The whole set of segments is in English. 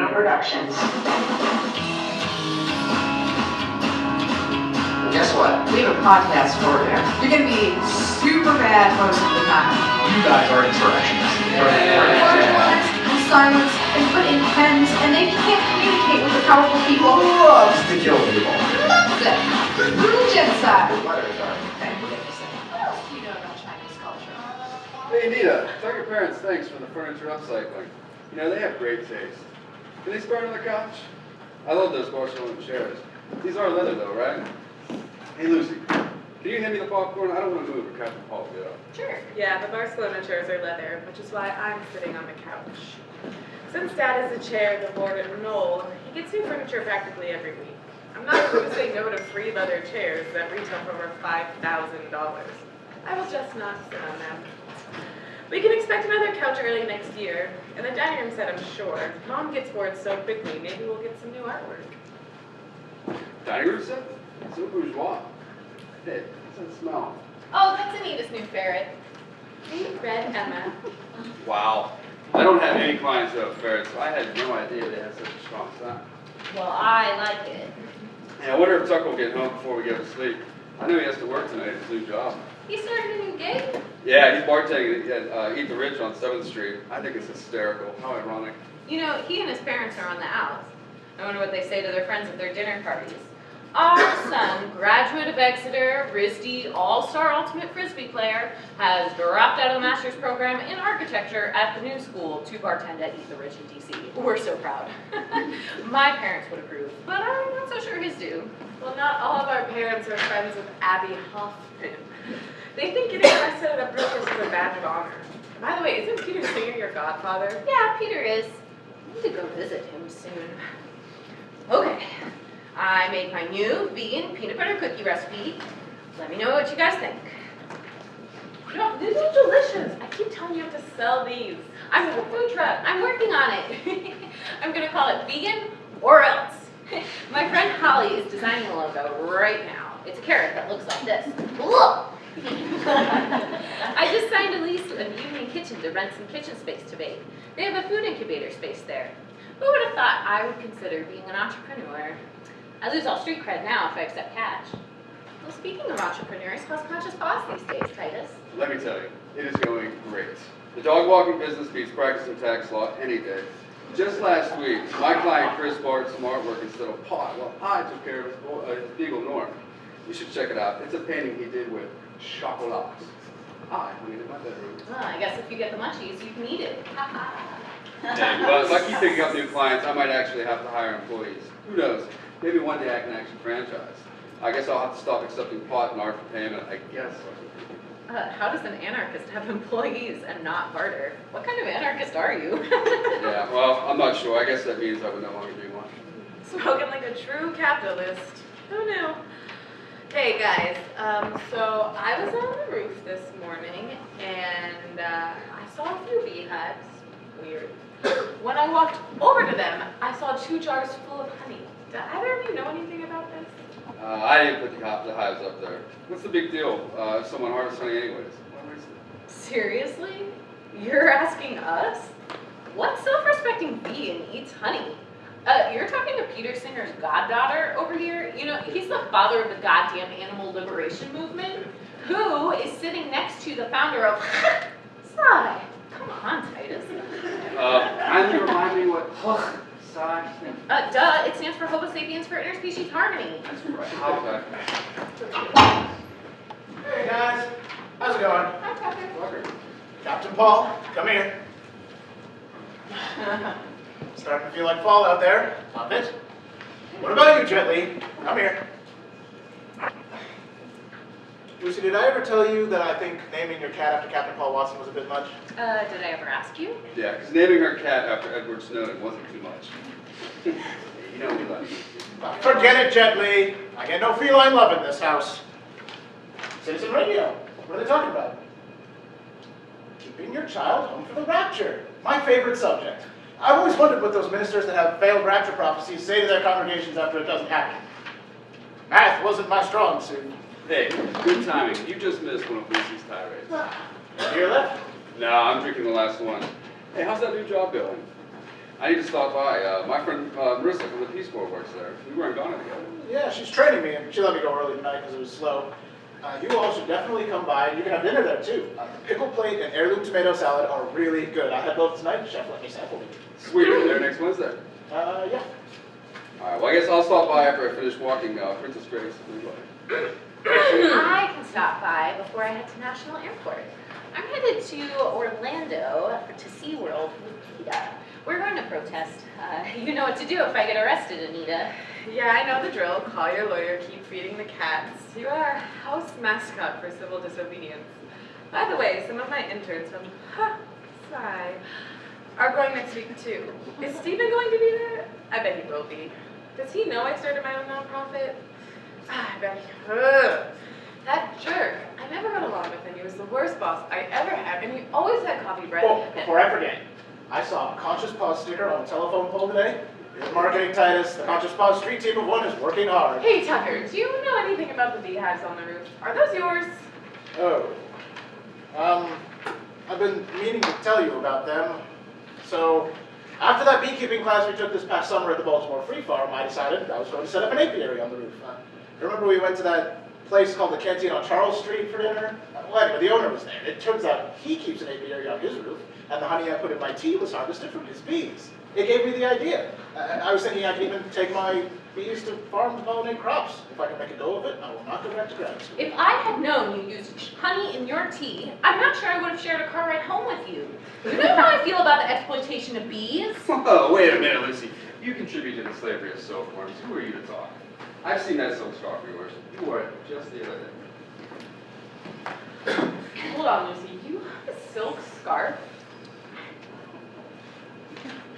Tornado Productions. Guess what? We have a podcast for you. You're going to be super bad most of the time. You guys are insurrectionists. And silence and put in pens, and they can't communicate with the powerful people. Who loves to kill people? Loves it. Genocide. Letters are. Okay, what else do you know about Chinese culture? Hey Anita, tell your parents thanks for the furniture upcycling. You know, they have great taste. Can they spare another couch? I love those Barcelona chairs. These are leather though, right? Hey Lucy, can you hand me the popcorn? I don't want to move or Captain Paul will get up. Sure. Yeah, the Barcelona chairs are leather, which is why I'm sitting on the couch. Since Dad is a chair of the Lord at Knoll, he gets new furniture practically every week. I'm not going to say no to free leather chairs that retail for over $5,000. I will just not sit on them. We can expect another couch early next year. And the dining room set, I'm sure. Mom gets bored so quickly, maybe we'll get some new artwork. Dining room set? So bourgeois. Hey, what's that smell? Oh, that's Anita's new ferret. Red Emma. Wow. I don't have any clients who have ferrets, so I had no idea they had such a strong scent. Well, I like it. Yeah, I wonder if Tucker will get home before we go to sleep. I know he has to work tonight at his new job. He started a new gig? Yeah, he's bartending at Eat the Rich on 7th Street. I think it's hysterical. How ironic. You know, he and his parents are on the outs. I wonder what they say to their friends at their dinner parties. Our son, graduate of Exeter, RISD, all-star ultimate frisbee player, has dropped out of the master's program in architecture at the new school to bartend at Eat the Rich in DC. We're so proud. My parents would approve, but I'm not so sure his do. Well, not all of our parents are friends with Abby Hoffman. They think getting arrested at a protest is a badge of honor. By the way, isn't Peter Singer your godfather? Yeah, Peter is. I need to go visit him soon. Okay. I made my new vegan peanut butter cookie recipe. Let me know what you guys think. No, these are delicious. I keep telling you have to sell these. I'm a food truck. I'm working on it. I'm going to call it Vegan or Else. My friend Holly is designing the logo right now. It's a carrot that looks like this. Look! I just signed a lease with an evening kitchen to rent some kitchen space to bake. They have a food incubator space there. Who would have thought I would consider being an entrepreneur? I lose all street cred now if I accept cash. Well, speaking of entrepreneurs, how's Conscious Boss these days, Titus? Let me tell you, it is going great. The dog walking business beats practicing tax law any day. Just last week, my client Chris bought some artwork instead of pot. Well, I took care of his beagle Norm. You should check it out. It's a painting he did with chocolate. I hung it in my bedroom. Well, I guess if you get the munchies, you can eat it. Dang, well, if I keep picking up new clients, I might actually have to hire employees. Who knows? Maybe one day I can actually franchise. I guess I'll have to stop accepting pot and art for payment. I guess. How does an anarchist have employees and not barter? What kind of anarchist are you? Yeah, well, I'm not sure. I guess that means I would no longer be one. Spoken like a true capitalist. Who knew? Hey guys, so I was on the roof this morning and I saw a few beehives. Weird. When I walked over to them, I saw 2 jars full of honey. Do either of you know anything about this? I didn't put the hives up there. What's the big deal? If someone harvests honey anyways. Seriously? You're asking us? What self-respecting vegan eats honey? You're talking to Peter Singer's goddaughter over here? You know, he's the father of the goddamn animal liberation movement, who is sitting next to the founder of Sigh. Come on, Titus. Kindly remind me what Sigh stands for. Duh, it stands for Homo sapiens for interspecies harmony. That's right. Okay. Hey guys, how's it going? Hi, Tucker. Captain Paul, come here. Starting to feel like fall out there. Love it. What about you, Jet Li? Come here. Lucy, did I ever tell you that I think naming your cat after Captain Paul Watson was a bit much? Did I ever ask you? Yeah, because naming her cat after Edward Snowden wasn't too much. You know we love you. Forget it, Jet Li. I get no feline love in this house. Citizen Radio. What are they talking about? Keeping your child home for the rapture. My favorite subject. I've always wondered what those ministers that have failed rapture prophecies say to their congregations after it doesn't happen. Math wasn't my strong suit. Hey, good timing. You just missed one of Lucy's tirades. Beer left? No, I'm drinking the last one. Hey, how's that new job going? I need to stop by. My friend Marissa from the Peace Corps works there. We weren't gone together. Yeah, she's training me, and she let me go early tonight because it was slow. You all should definitely come by. You can have dinner there, too. The pickle plate and heirloom tomato salad are really good. I had both tonight. Chef let me sample them. Sweet, we're there next Wednesday. Yeah. All right, well, I guess I'll stop by after I finish walking Princess Grace. I can stop by before I head to National Airport. I'm headed to Orlando to SeaWorld with Anita. We're going to protest. You know what to do if I get arrested, Anita. Yeah, I know the drill. Call your lawyer, keep feeding the cats. You are our house mascot for civil disobedience. By the way, some of my interns from Sci are going next week too. Is Stephen going to be there? I bet he will be. Does he know I started my own nonprofit? I bet he. That jerk. I never got along with him. He was the worst boss I ever had, and he always had coffee bread. Oh, before I forget, I saw a Conscious Paws sticker on a telephone pole today. Here's marketing, Titus. The Conscious Paws street team of one is working hard. Hey, Tucker, do you know anything about the beehives on the roof? Are those yours? Oh. I've been meaning to tell you about them. So, after that beekeeping class we took this past summer at the Baltimore Free Farm, I decided I was going to set up an apiary on the roof. Remember we went to that place called the Canteen on Charles Street for dinner? Well, anyway, the owner was there. It turns out he keeps an apiary on his roof, and the honey I put in my tea was harvested from his bees. It gave me the idea. I was thinking I could even take my bees to farm to pollinate crops. If I can make a go of it, I will not go back to grad school. If I had known you used honey in your tea, I'm not sure I would have shared a car ride home with you. You know how I feel about the exploitation of bees? Oh, wait a minute, Lucy. You contribute to the slavery of silkworms. Who are you to talk? I've seen that silk scarf of yours. You wore it just the other day. Hold on, Lucy. You have a silk scarf?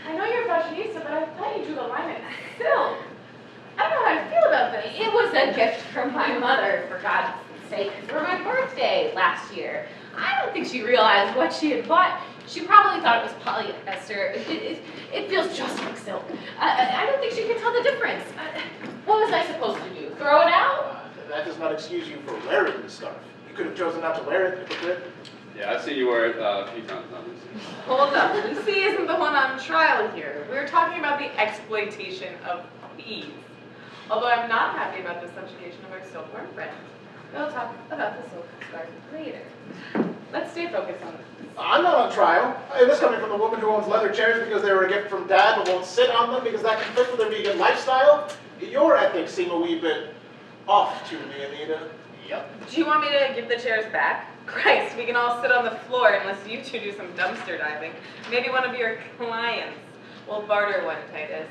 I know you're a fashionista, but I thought you drew the line at silk. I don't know how to feel about this. It was a gift from my mother, for God's sake, for my birthday last year. I don't think she realized what she had bought. She probably thought it was polyester. It feels just like silk. I don't think she can tell the difference. What was I supposed to do? Throw it out? That does not excuse you for wearing the scarf. You could have chosen not to wear it, hypocrite. Yeah, I've seen you wear it a few times now, Lucy. Hold up. Lucy isn't the one on trial here. We're talking about the exploitation of bees. Although I'm not happy about the subjugation of our silkworm friends. We'll talk about the silk scarf later. Let's stay focused on this. I'm not on trial. This coming from a woman who owns leather chairs because they were a gift from Dad but won't sit on them because that conflicts with their vegan lifestyle. Your ethics seem a wee bit off to me, Anita. Yep. Do you want me to give the chairs back? Christ, we can all sit on the floor unless you two do some dumpster diving. Maybe one of your clients will barter one, Titus.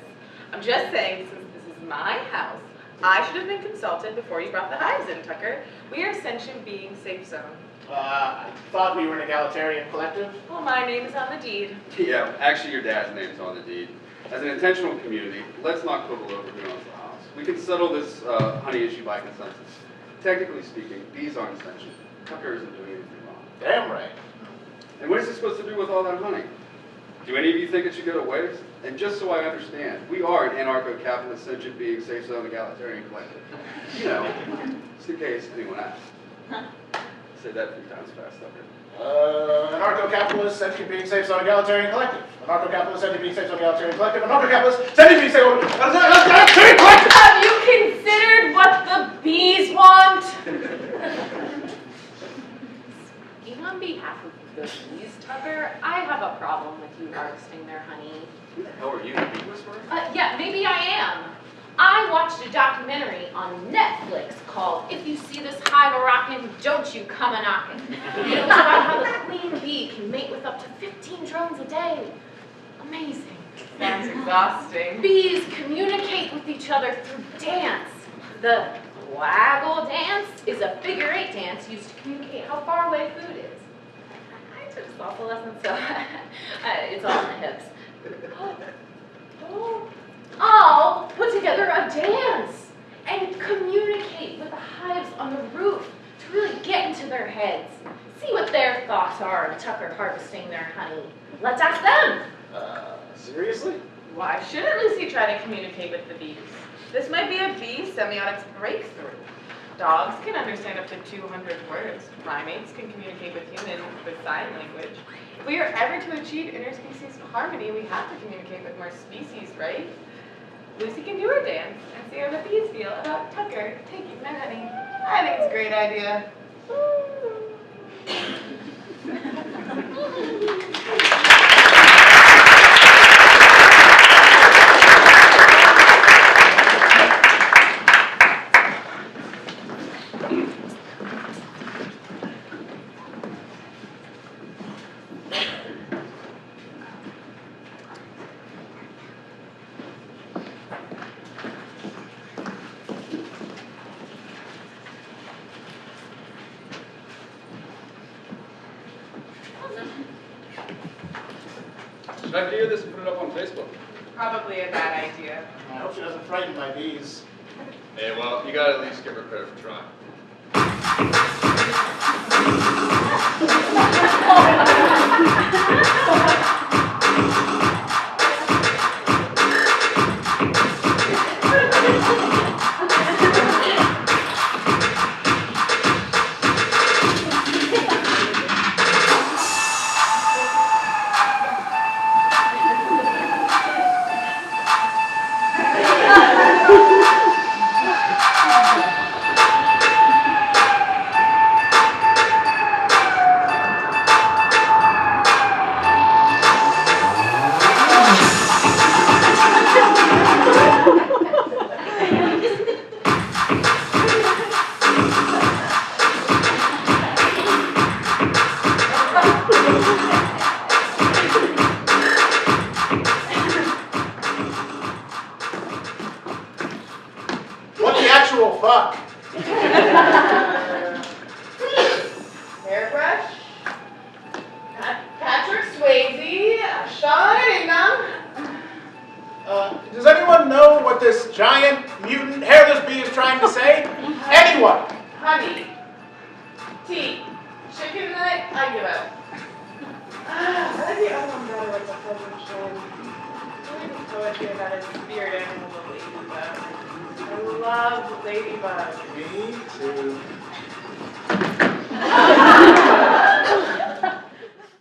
I'm just saying, since this is my house, I should have been consulted before you brought the hives in, Tucker. We are sentient being safe zone. I thought we were an egalitarian collective. Well, my name is on the deed. Yeah, actually your dad's name's on the deed. As an intentional community, let's not quibble over who owns the house. We can settle this honey issue by consensus. Technically speaking, bees aren't sentient. Tucker isn't doing anything wrong. Damn right. And what is it supposed to do with all that honey? Do any of you think it should go to waste? And just so I understand, we are an anarcho-capitalist sentient being safe zone egalitarian collective. You know, just in case anyone asks. Say that 3 times fast, Tucker. Anarcho-capitalist, sentient being safe zone egalitarian collective. Anarcho-capitalist, sentient being safe zone egalitarian collective. Anarcho-capitalist, sentient being safe zone egalitarian collective! Have you considered what the bees want? Speaking on behalf of the bees, Tucker, I have a problem with you harvesting their honey. Who the hell are you, a bee whisperer? Yeah, maybe I am. I watched a documentary on Netflix called If You See This Hive A-Rockin', Don't You Come A-Knockin'. It was about how the queen bee can mate with up to 15 drones a day. Amazing. Sounds exhausting. Bees communicate with each other through dance. The waggle dance is a figure-8 dance used to communicate how far away food is. I took a salsa lesson, so it's all in the hips. All put together a dance and communicate with the hives on the roof to really get into their heads. See what their thoughts are on Tucker harvesting their honey. Let's ask them. Seriously? Why shouldn't Lucy try to communicate with the bees? This might be a bee semiotics breakthrough. Dogs can understand up to 200 words. Primates can communicate with humans with sign language. If we are ever to achieve interspecies harmony, we have to communicate with more species, right? Lucy can do her dance and see how the bees feel about Tucker taking their honey. I think it's a great idea. Should I video this and put it up on Facebook? Probably a bad idea. I hope she doesn't frighten my bees. Hey, well, you gotta at least give her credit for trying. What the actual fuck? Hairbrush. Patrick Swayze. Sean Does anyone know what this giant, mutant, hairless bee is trying to say? Anyone? Honey. Tea. Chicken nut. I give up. I like the other one better, like the Frozen Show. I like the poetry about a spirit animal, the ladybug. I love ladybug. Me too.